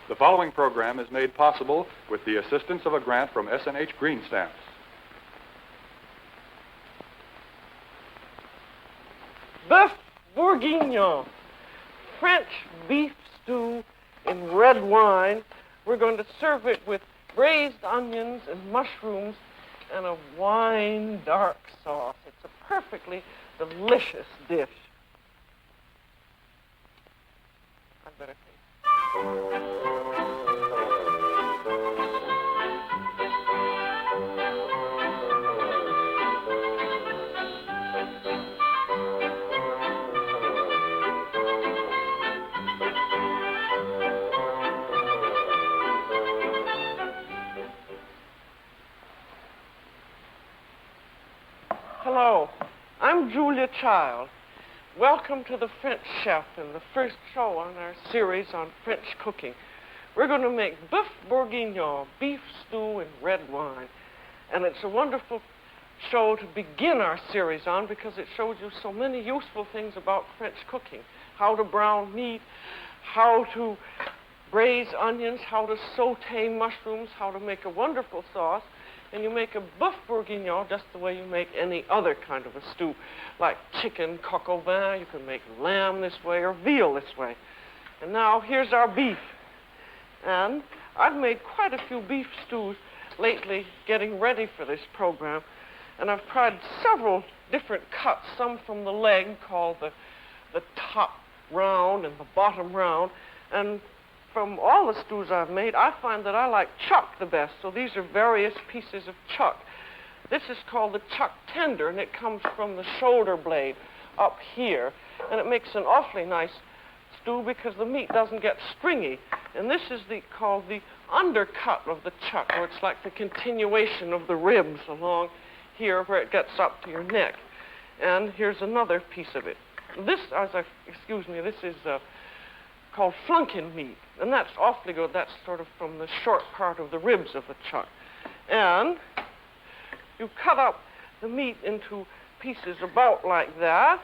The following program is made possible with the assistance of a grant from S&H Green Stamps. Boeuf Bourguignon, French beef stew in red wine. We're going to serve it with braised onions and mushrooms and a wine dark sauce. It's a perfectly delicious dish. I'd better taste. Hello, I'm Julia Child. Welcome to the French Chef and the first show on our series on French cooking. We're going to make Boeuf Bourguignon, beef stew in red wine. And it's a wonderful show to begin our series on because it shows you so many useful things about French cooking. How to brown meat, how to braise onions, how to saute mushrooms, how to make a wonderful sauce. And you make a Boeuf Bourguignon just the way you make any other kind of a stew, like chicken, coq au vin. You can make lamb this way or veal this way. And now here's our beef. And I've made quite a few beef stews lately getting ready for this program. And I've tried several different cuts, some from the leg called the top round and the bottom round. And from all the stews I've made, I find that I like chuck the best. So these are various pieces of chuck. This is called the chuck tender, and it comes from the shoulder blade up here. And it makes an awfully nice stew because the meat doesn't get stringy. And this is called the undercut of the chuck, where it's like the continuation of the ribs along here where it gets up to your neck. And here's another piece of it. This is called flunkin meat, and that's awfully good. That's sort of from the short part of the ribs of the chuck. And you cut up the meat into pieces about like that.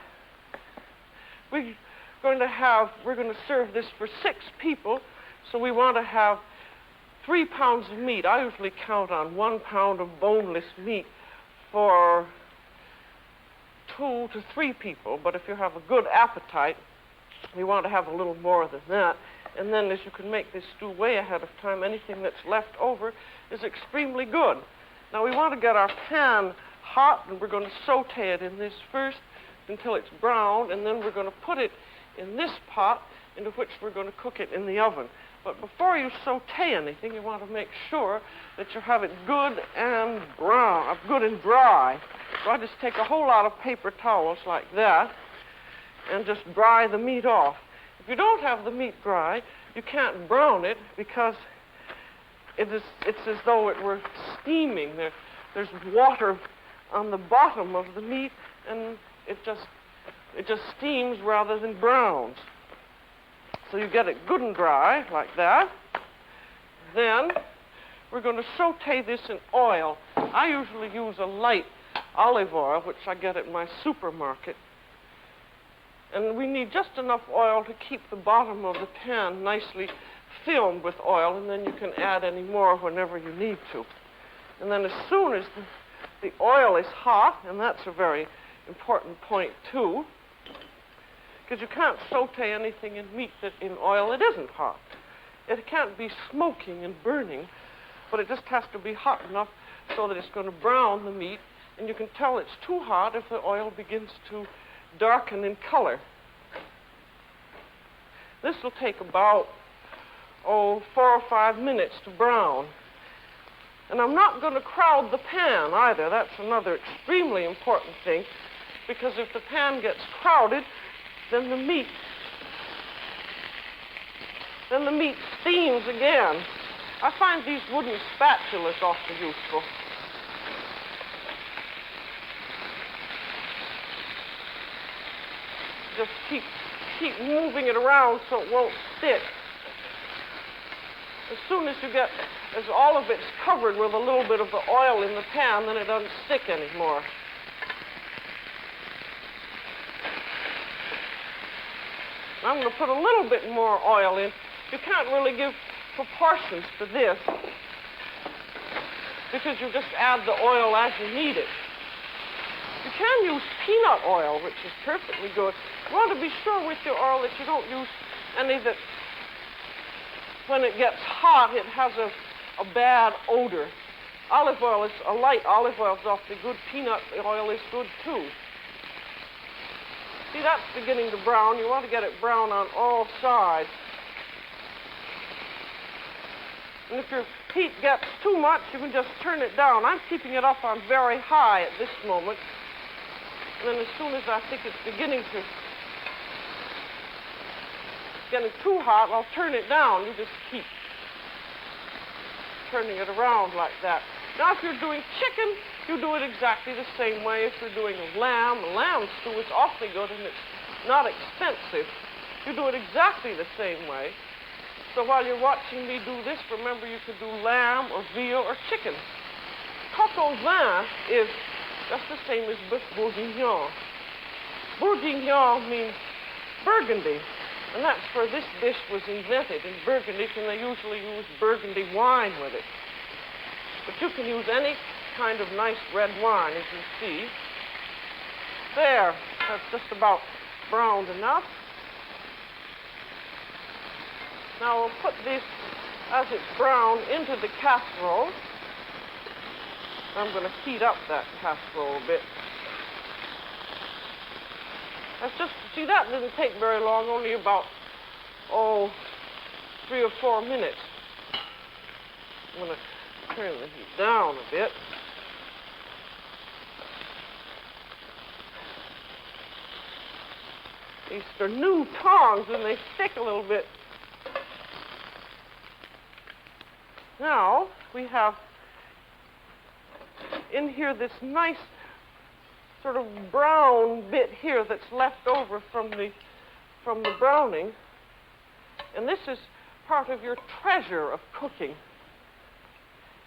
We're going to serve this for 6 people, so we want to have 3 pounds of meat. I usually count on 1 pound of boneless meat for 2 to 3 people, but if you have a good appetite, we want to have a little more than that. And then as you can make this stew way ahead of time, anything that's left over is extremely good. Now we want to get our pan hot, and we're going to saute it in this first until it's brown, and then we're going to put it in this pot into which we're going to cook it in the oven. But before you saute anything, you want to make sure that you have it good and brown, good and dry. So I just take a whole lot of paper towels like that and just dry the meat off. If you don't have the meat dry, you can't brown it because it's as though it were steaming. There's water on the bottom of the meat, and it just steams rather than browns. So you get it good and dry like that. Then we're going to saute this in oil. I usually use a light olive oil, which I get at my supermarket. And we need just enough oil to keep the bottom of the pan nicely filmed with oil, and then you can add any more whenever you need to. And then as soon as the oil is hot, and that's a very important point too, because you can't saute anything in meat that in oil that isn't hot. It can't be smoking and burning, but it just has to be hot enough so that it's going to brown the meat, and you can tell it's too hot if the oil begins to darken in color. This will take about 4 or 5 minutes to brown. And I'm not going to crowd the pan either. That's another extremely important thing, because if the pan gets crowded, then the meat steams again. I find these wooden spatulas awfully useful. Just keep moving it around so it won't stick. As soon as all of it's covered with a little bit of the oil in the pan, then it doesn't stick anymore. I'm going to put a little bit more oil in. You can't really give proportions to this because you just add the oil as you need it. You can use peanut oil, which is perfectly good. You want to be sure with your oil that you don't use any that, when it gets hot, it has a bad odor. Olive oil is, a light olive oil is awfully good. Peanut oil is good too. See, that's beginning to brown. You want to get it brown on all sides. And if your heat gets too much, you can just turn it down. I'm keeping it up on very high at this moment. And then as soon as I think it's getting too hot, I'll turn it down. You just keep turning it around like that. Now, if you're doing chicken, you do it exactly the same way. If you're doing lamb stew is awfully good and it's not expensive. You do it exactly the same way. So while you're watching me do this, remember you could do lamb or veal or chicken. Coq au vin is just the same as Boeuf Bourguignon. Bourguignon means Burgundy, and that's where this dish was invented, in Burgundy, and they usually use Burgundy wine with it. But you can use any kind of nice red wine, as you see. There, that's just about browned enough. Now we'll put this, as it's browned, into the casserole. I'm going to heat up that casserole a bit. That's just, see, that didn't take very long, only about, 3 or 4 minutes. I'm going to turn the heat down a bit. These are new tongs and they stick a little bit. Now we have in here this nice sort of brown bit here that's left over from the browning. And this is part of your treasure of cooking.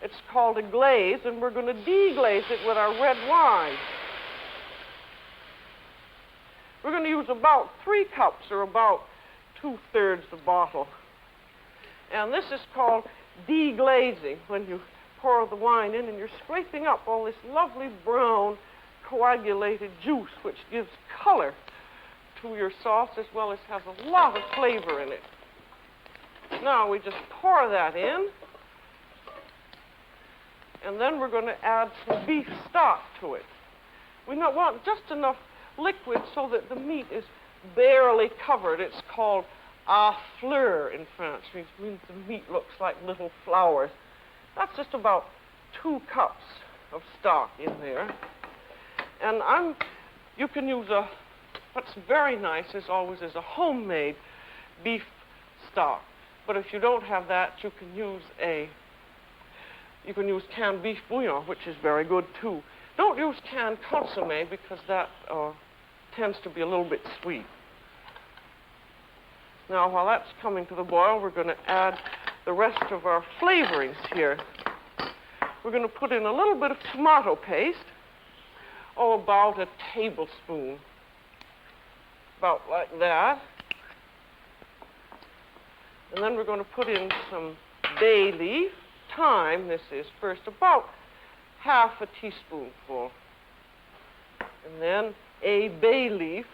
It's called a glaze, and we're going to deglaze it with our red wine. We're going to use about 3 cups, or about 2/3 the bottle. And this is called deglazing, when you pour the wine in and you're scraping up all this lovely brown coagulated juice, which gives color to your sauce as well as has a lot of flavor in it. Now we just pour that in, and then we're going to add some beef stock to it. We want just enough liquid so that the meat is barely covered. It's called à fleur in French, which means the meat looks like little flowers. That's just about 2 cups of stock in there. And you can use what's very nice as always is a homemade beef stock. But if you don't have that, you can use canned beef bouillon, which is very good too. Don't use canned consommé because that tends to be a little bit sweet. Now, while that's coming to the boil, we're going to add the rest of our flavorings here. We're going to put in a little bit of tomato paste, about a tablespoon, about like that. And then we're going to put in some bay leaf, thyme, this is first, about half a teaspoonful. And then a bay leaf.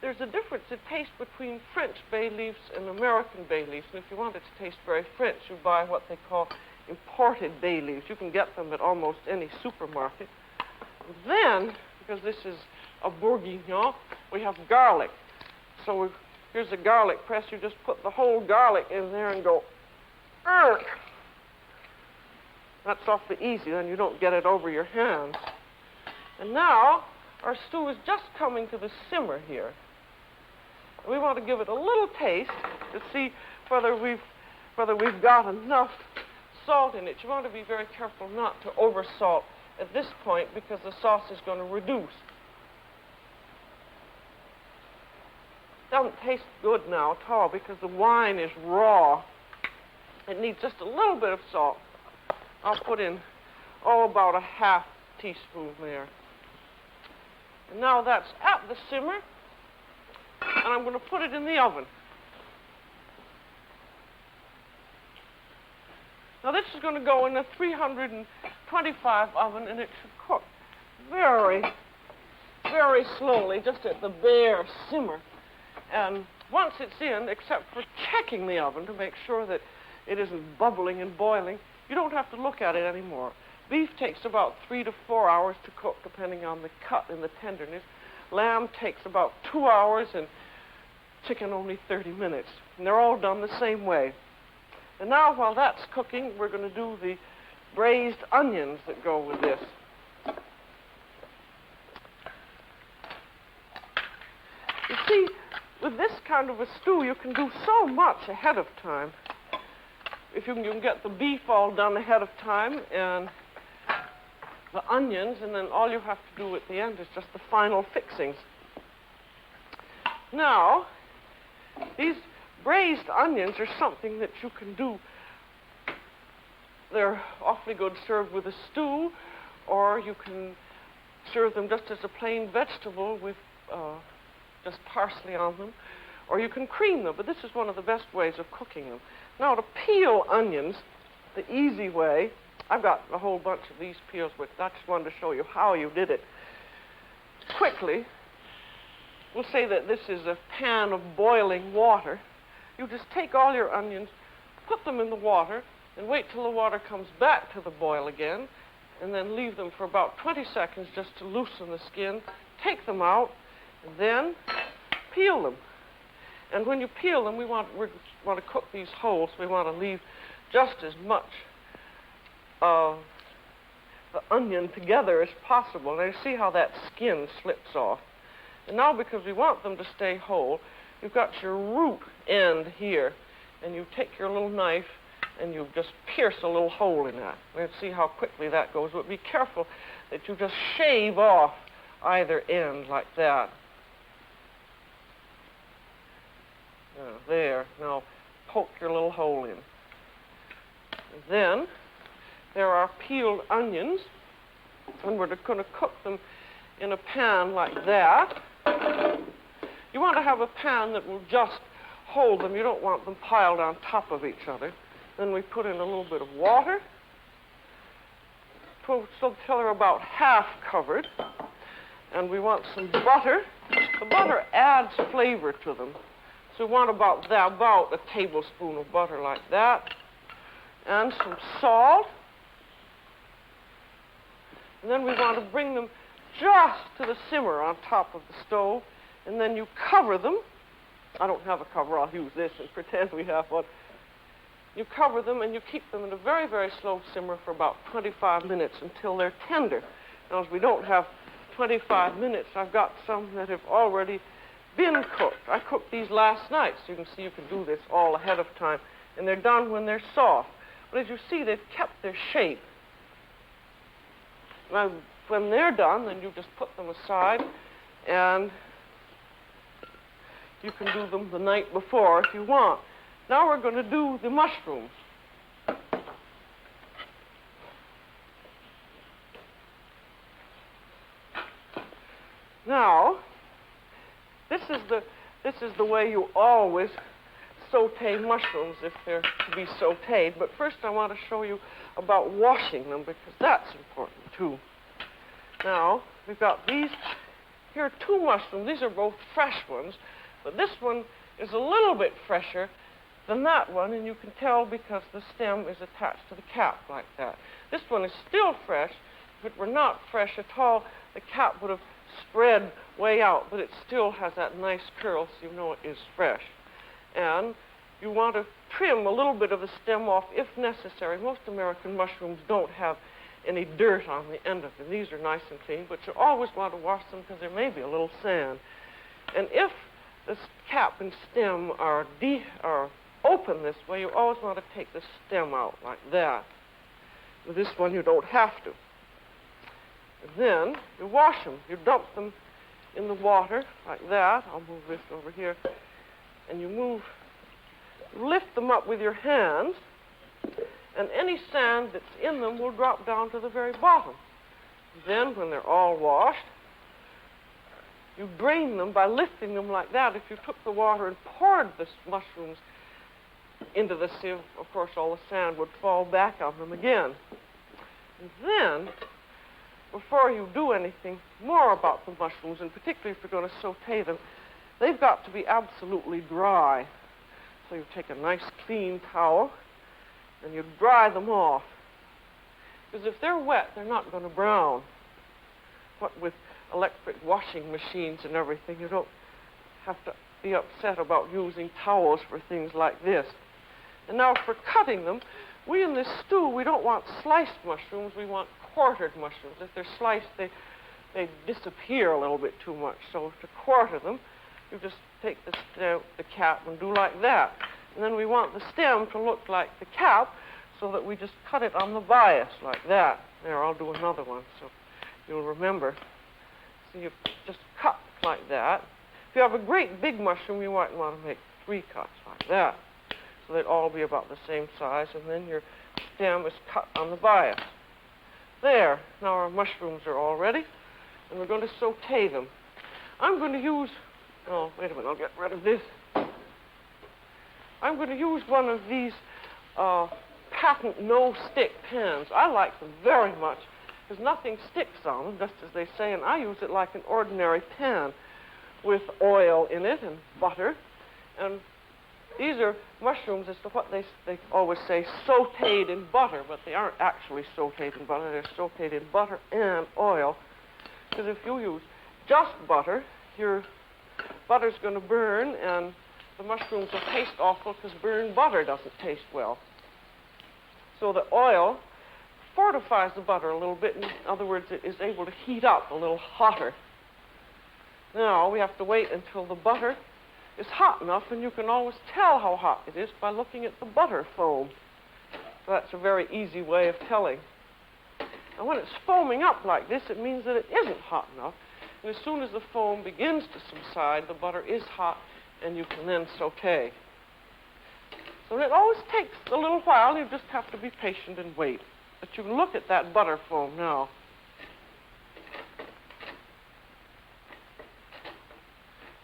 There's a difference in taste between French bay leaves and American bay leaves. And if you want it to taste very French, you buy what they call imported bay leaves. You can get them at almost any supermarket. And then, because this is a bourguignon, we have garlic. So here's a garlic press. You just put the whole garlic in there and go, "Urgh!" That's awfully easy, then you don't get it over your hands. And now, our stew is just coming to the simmer here. We want to give it a little taste to see whether we've got enough salt in it. You want to be very careful not to oversalt at this point because the sauce is going to reduce. Doesn't taste good now at all because the wine is raw. It needs just a little bit of salt. I'll put in, about a half teaspoon there. And now that's at the simmer, and I'm going to put it in the oven. Now this is going to go in a 325 oven, and it should cook very, very slowly, just at the bare simmer. And once it's in, except for checking the oven to make sure that it isn't bubbling and boiling, you don't have to look at it anymore. Beef takes about 3 to 4 hours to cook, depending on the cut and the tenderness. Lamb takes about 2 hours, and chicken only 30 minutes. And they're all done the same way. And now, while that's cooking, we're going to do the braised onions that go with this. You see, with this kind of a stew, you can do so much ahead of time. If you can get the beef all done ahead of time and the onions, and then all you have to do at the end is just the final fixings. Now, these braised onions are something that you can do. They're awfully good served with a stew, or you can serve them just as a plain vegetable with just parsley on them, or you can cream them, but this is one of the best ways of cooking them. Now, to peel onions, the easy way, I've got a whole bunch of these peels, but I just wanted to show you how you did it. Quickly, we'll say that this is a pan of boiling water. You just take all your onions, put them in the water, and wait till the water comes back to the boil again, and then leave them for about 20 seconds just to loosen the skin. Take them out, and then peel them. And when you peel them, we want to cook these whole, so we want to leave just as much of the onion together as possible. Now you see how that skin slips off. And now, because we want them to stay whole, you've got your root end here, and you take your little knife and you just pierce a little hole in that. Let's see how quickly that goes. But be careful that you just shave off either end like that. There. Now poke your little hole in. And then there are peeled onions, and we're going to cook them in a pan like that. You want to have a pan that will just hold them. You don't want them piled on top of each other. Then we put in a little bit of water, so they're about half covered. And we want some butter. The butter adds flavor to them. So we want about a tablespoon of butter like that. And some salt. And then we want to bring them just to the simmer on top of the stove. And then you cover them. I don't have a cover. I'll use this and pretend we have one. You cover them and you keep them in a very, very slow simmer for about 25 minutes until they're tender. Now, as we don't have 25 minutes, I've got some that have already been cooked. I cooked these last night, so you can see you can do this all ahead of time. And they're done when they're soft. But as you see, they've kept their shape. Now, when they're done, then you just put them aside, and you can do them the night before if you want. Now we're going to do the mushrooms. Now, this is the way you always saute mushrooms if they're to be sauteed. But first I want to show you about washing them, because that's important too. Now, we've got these. Here are two mushrooms. These are both fresh ones, but this one is a little bit fresher than that one, and you can tell because the stem is attached to the cap like that. This one is still fresh. If it were not fresh at all, the cap would have spread way out, but it still has that nice curl, so you know it is fresh. And you want to trim a little bit of the stem off if necessary. Most American mushrooms don't have any dirt on the end of them. These are nice and clean, but you always want to wash them because there may be a little sand. And if the cap and stem are open this way, you always want to take the stem out like that. With this one, you don't have to. And then you wash them. You dump them in the water like that. I'll move this over here. And you lift them up with your hands, and any sand that's in them will drop down to the very bottom. Then, when they're all washed, you drain them by lifting them like that. If you took the water and poured the mushrooms into the sieve, of course, all the sand would fall back on them again. And then, before you do anything more about the mushrooms, and particularly if you're going to saute them, they've got to be absolutely dry. So you take a nice clean towel and you dry them off. Because if they're wet, they're not going to brown. What with electric washing machines and everything, you don't have to be upset about using towels for things like this. And now for cutting them, we in this stew, we don't want sliced mushrooms, we want quartered mushrooms. If they're sliced, they disappear a little bit too much. So to quarter them, you just take the cap and do like that. And then we want the stem to look like the cap, so that we just cut it on the bias like that. There, I'll do another one so you'll remember. So you just cut like that. If you have a great big mushroom, you might want to make 3 cuts like that. So they'd all be about the same size, and then your stem is cut on the bias. There, now our mushrooms are all ready, and we're going to saute them. I'm going to use, oh, wait a minute, I'll get rid of this. I'm going to use one of these patent no-stick pans. I like them very much, because nothing sticks on them, just as they say, and I use it like an ordinary pan with oil in it and butter. And these are mushrooms as to what they always say, sauteed in butter, but they aren't actually sauteed in butter. They're sauteed in butter and oil. Because if you use just butter, your butter's going to burn, and the mushrooms will taste awful because burned butter doesn't taste well. So the oil fortifies the butter a little bit. In other words, it is able to heat up a little hotter. Now we have to wait until the butter is hot enough, and you can always tell how hot it is by looking at the butter foam. So that's a very easy way of telling. And when it's foaming up like this, it means that it isn't hot enough. And as soon as the foam begins to subside, the butter is hot, and you can then saute. So it always takes a little while. You just have to be patient and wait. But you can look at that butter foam now.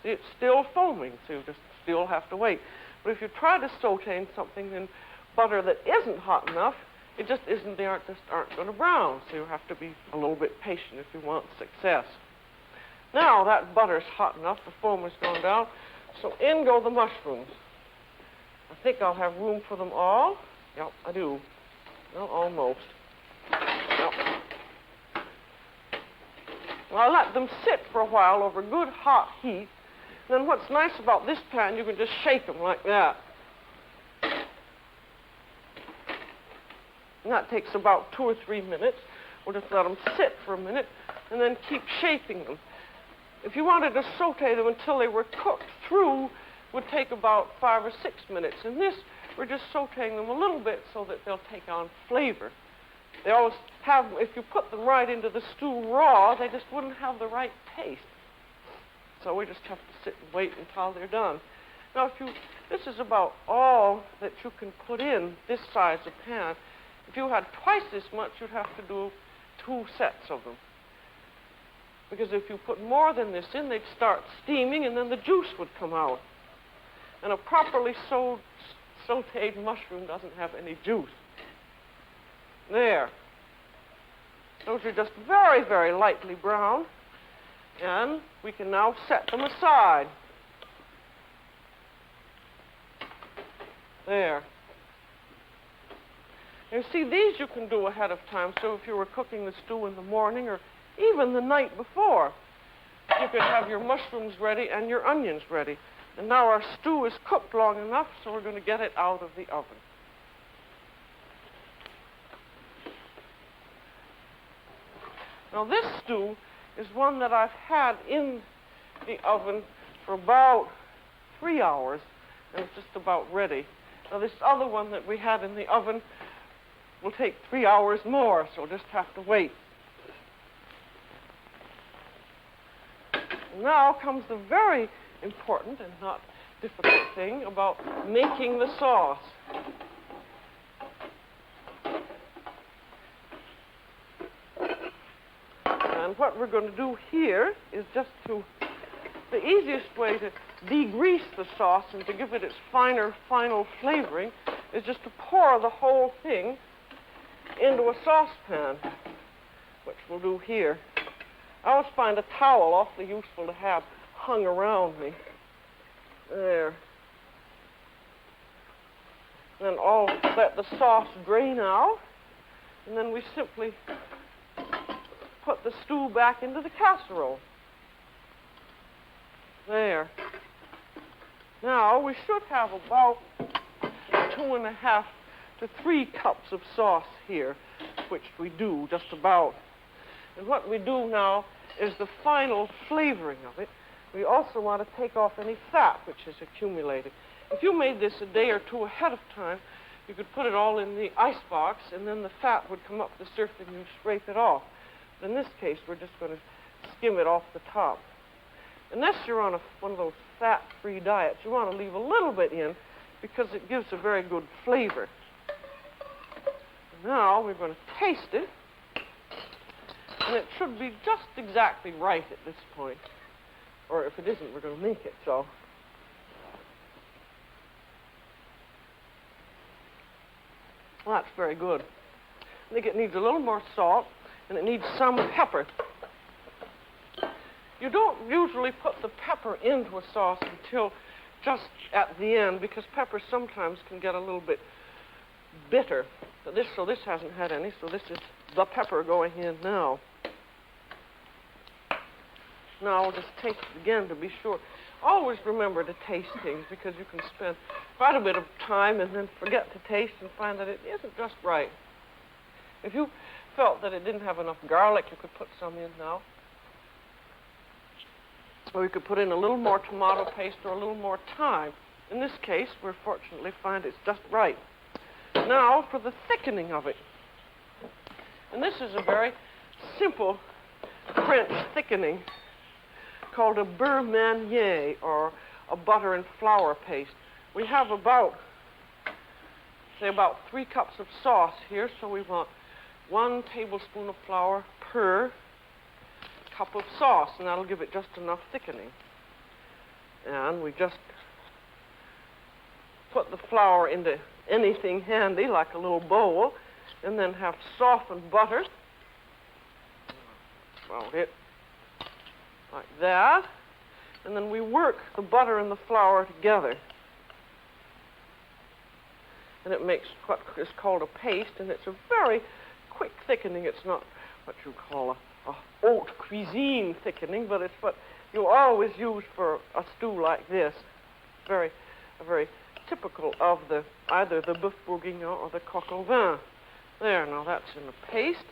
See, it's still foaming, so you just still have to wait. But if you try to saute something in butter that isn't hot enough, it just isn't, they just aren't going to brown. So you have to be a little bit patient if you want success. Now that butter's hot enough, the foam has gone down, so in go the mushrooms. I think I'll have room for them all. Yep, I do. Well, almost. Yep. Well, I'll let them sit for a while over good hot heat. Then what's nice about this pan, you can just shake them like that. And that takes about 2 or 3 minutes. We'll just let them sit for a minute and then keep shaking them. If you wanted to saute them until they were cooked through, would take about 5 or 6 minutes. In this, we're just sauteing them a little bit so that they'll take on flavor. They always have, if you put them right into the stew raw, they just wouldn't have the right taste. So we just have to sit and wait until they're done. Now, this is about all that you can put in this size of pan. If you had twice this much, you'd have to do 2 sets of them. Because if you put more than this in, they'd start steaming, and then the juice would come out. And a properly sauteed mushroom doesn't have any juice. There. Those are just very, very lightly browned. And we can now set them aside. There. You see, these you can do ahead of time. So if you were cooking the stew in the morning or even the night before, you could have your mushrooms ready and your onions ready. And now our stew is cooked long enough, so we're going to get it out of the oven. Now this stew is one that I've had in the oven for about 3 hours, and it's just about ready. Now this other one that we had in the oven will take 3 hours more, so we'll just have to wait. Now comes the very important and not difficult thing about making the sauce. And what we're going to do here is just the easiest way to degrease the sauce and to give it its finer, final flavoring is just to pour the whole thing into a saucepan, which we'll do here. I always find a towel awfully useful to have hung around me. There. Then I'll let the sauce drain out, and then we simply put the stew back into the casserole. There. Now, we should have about 2.5 to 3 cups of sauce here, which we do just about. And what we do now is the final flavoring of it. We also want to take off any fat which is accumulated. If you made this a day or two ahead of time, you could put it all in the icebox, and then the fat would come up the surface and you scrape it off. But in this case, we're just going to skim it off the top. Unless you're on one of those fat-free diets, you want to leave a little bit in because it gives a very good flavor. Now we're going to taste it, and it should be just exactly right at this point. Or if it isn't, we're going to make it so. Well, that's very good. I think it needs a little more salt, and it needs some pepper. You don't usually put the pepper into a sauce until just at the end, because pepper sometimes can get a little bit bitter. So this hasn't had any, so this is the pepper going in now. Now I'll just taste it again to be sure. Always remember to taste things, because you can spend quite a bit of time and then forget to taste and find that it isn't just right. If you felt that it didn't have enough garlic, you could put some in now. Or you could put in a little more tomato paste or a little more thyme. In this case, we fortunately find it's just right. Now for the thickening of it. And this is a very simple French thickening called a beurre manier, or a butter and flour paste. We have about 3 cups of sauce here, so we want 1 tablespoon of flour per cup of sauce, and that'll give it just enough thickening. And we just put the flour into anything handy, like a little bowl, and then have softened butter. About it. Like that. And then we work the butter and the flour together. And it makes what is called a paste, and it's a very quick thickening. It's not what you call a haute cuisine thickening, but it's what you always use for a stew like this. Very typical of either the Boeuf Bourguignon or the coq au vin. There, now that's in the paste.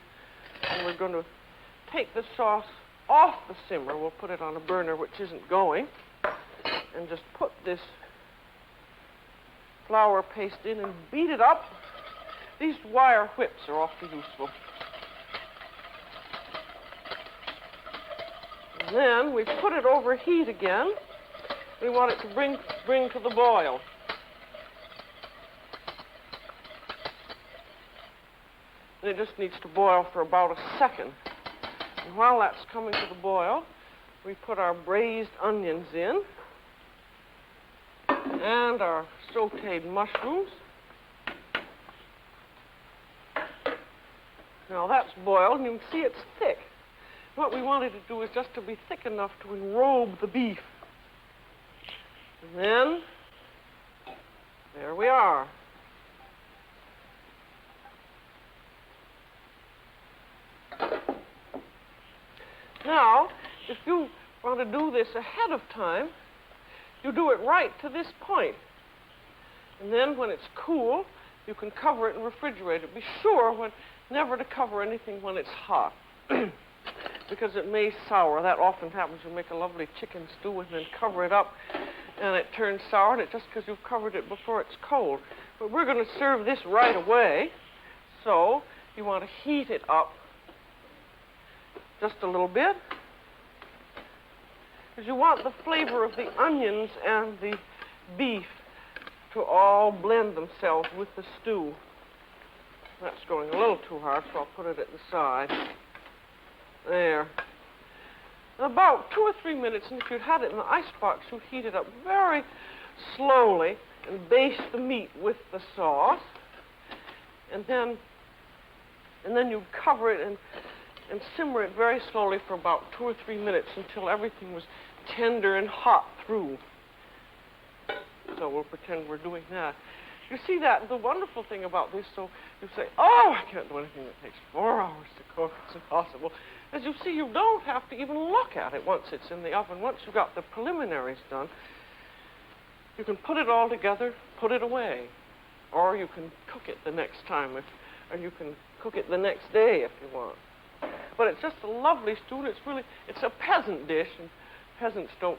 And we're going to take the sauce off the simmer. We'll put it on a burner which isn't going, and just put this flour paste in and beat it up. These wire whips are awfully useful. And then we put it over heat again. We want it to bring to the boil. And it just needs to boil for about a second. And while that's coming to the boil, we put our braised onions in and our sauteed mushrooms. Now that's boiled, and you can see it's thick. What we wanted to do is just to be thick enough to enrobe the beef. And then, there we are. Now, if you want to do this ahead of time, you do it right to this point. And then when it's cool, you can cover it and refrigerate it. Be sure never to cover anything when it's hot, because it may sour. That often happens. You make a lovely chicken stew and then cover it up, and it turns sour, and it's just because you've covered it before it's cold. But we're going to serve this right away, so you want to heat it up just a little bit, because you want the flavor of the onions and the beef to all blend themselves with the stew. That's going a little too hard, so I'll put it at the side. There. in about 2 or 3 minutes, and if you'd had it in the icebox, you heat it up very slowly and baste the meat with the sauce. And then you cover it and simmer it very slowly for about 2 or 3 minutes until everything was tender and hot through. So we'll pretend we're doing that. You see that, the wonderful thing about this, so you say, oh, I can't do anything that takes 4 hours to cook. It's impossible. As you see, you don't have to even look at it once it's in the oven. Once you've got the preliminaries done, you can put it all together, put it away. Or you can cook it the next time, or you can cook it the next day if you want. But it's just a lovely stew, and it's a peasant dish, and peasants don't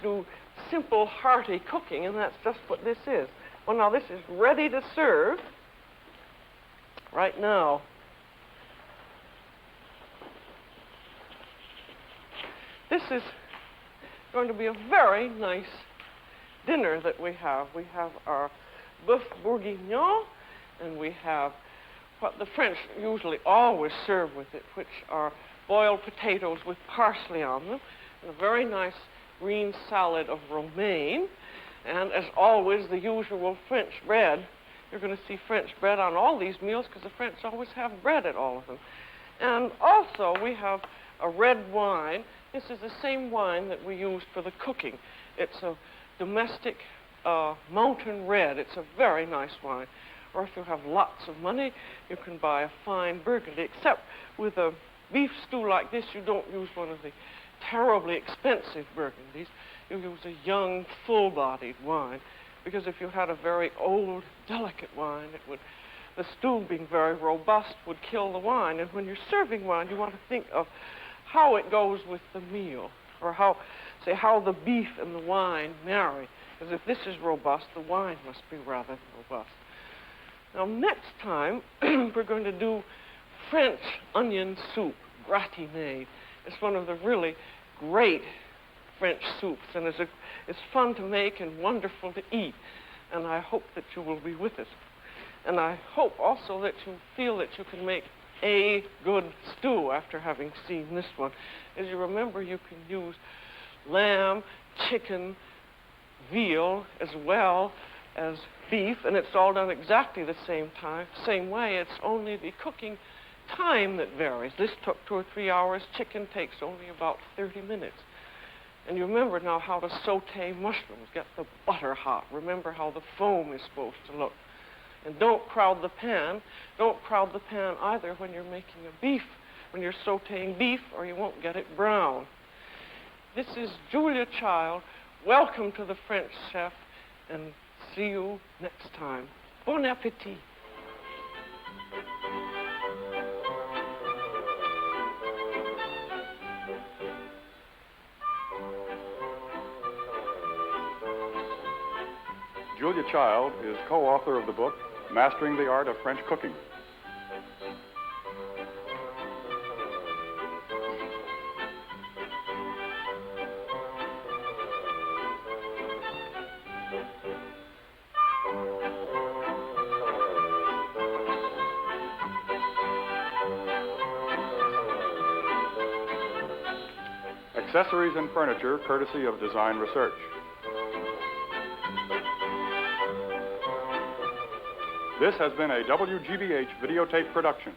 do simple, hearty cooking, and that's just what this is. Well, now this is ready to serve right now. This is going to be a very nice dinner that we have. We have our Boeuf Bourguignon, and we have what the French usually always serve with it, which are boiled potatoes with parsley on them, and a very nice green salad of romaine, and as always, the usual French bread. You're going to see French bread on all these meals because the French always have bread at all of them. And also, we have a red wine. This is the same wine that we used for the cooking. It's a domestic mountain red. It's a very nice wine. Or if you have lots of money, you can buy a fine Burgundy, except with a beef stew like this, you don't use one of the terribly expensive Burgundies. You use a young, full-bodied wine, because if you had a very old, delicate wine, the stew being very robust would kill the wine. And when you're serving wine, you want to think of how it goes with the meal, or how the beef and the wine marry. Because if this is robust, the wine must be rather robust. Now, next time, we're going to do French onion soup, gratiné. It's one of the really great French soups, and it's fun to make and wonderful to eat. And I hope that you will be with us. And I hope also that you feel that you can make a good stew after having seen this one. As you remember, you can use lamb, chicken, veal, as well as beef, and it's all done exactly the same way. It's only the cooking time that varies. This took 2 or 3 hours. Chicken takes only about 30 minutes. And you remember now how to saute mushrooms. Get the butter hot. Remember how the foam is supposed to look. And don't crowd the pan. Don't crowd the pan either when you're making when you're sauteing beef, or you won't get it brown. This is Julia Child. Welcome to the French Chef, and see you next time. Bon appétit. Julia Child is co-author of the book, Mastering the Art of French Cooking. Accessories and furniture, courtesy of Design Research. This has been a WGBH videotape production.